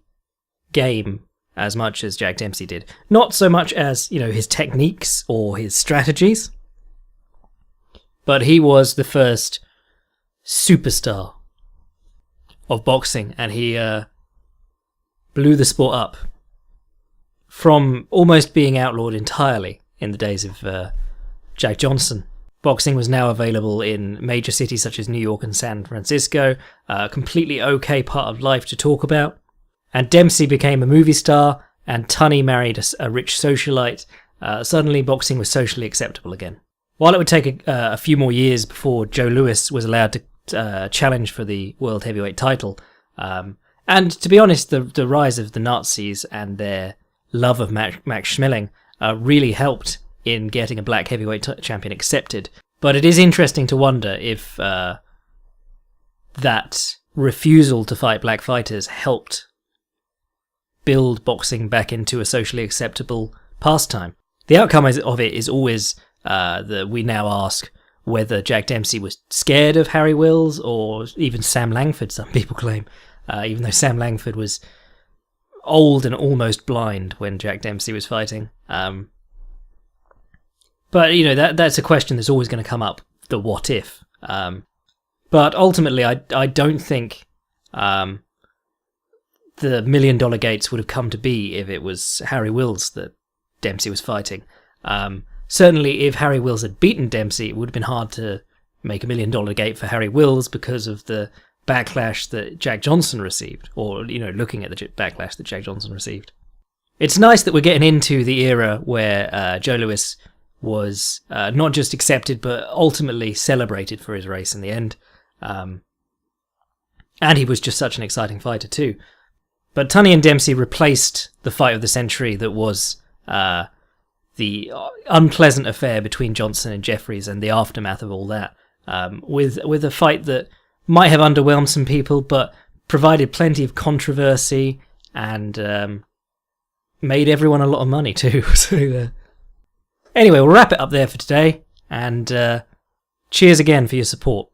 game as much as Jack Dempsey did. Not so much as, his techniques or his strategies, but he was the first superstar of boxing, and he blew the sport up from almost being outlawed entirely in the days of Jack Johnson. Boxing was now available in major cities such as New York and San Francisco, a completely okay part of life to talk about. And Dempsey became a movie star, and Tunney married a rich socialite. Suddenly boxing was socially acceptable again. While it would take a few more years before Joe Louis was allowed to challenge for the world heavyweight title, and to be honest, the rise of the Nazis and their love of Max Schmeling really helped in getting a black heavyweight champion accepted. But it is interesting to wonder if that refusal to fight black fighters helped build boxing back into a socially acceptable pastime. The outcome of it is always that we now ask whether Jack Dempsey was scared of Harry Wills or even Sam Langford, some people claim, even though Sam Langford was old and almost blind when Jack Dempsey was fighting. But, that's a question that's always going to come up, the what if. But ultimately, I don't think the $1 million gates would have come to be if it was Harry Wills that Dempsey was fighting. Certainly, if Harry Wills had beaten Dempsey, it would have been hard to make $1 million gate for Harry Wills because of the backlash that Jack Johnson received, or, looking at the backlash that Jack Johnson received. It's nice that we're getting into the era where Joe Louis was not just accepted, but ultimately celebrated for his race in the end. And he was just such an exciting fighter too. But Tunney and Dempsey replaced the fight of the century that was the unpleasant affair between Johnson and Jeffries and the aftermath of all that, with a fight that might have underwhelmed some people, but provided plenty of controversy and made everyone a lot of money too. So anyway, we'll wrap it up there for today, and cheers again for your support.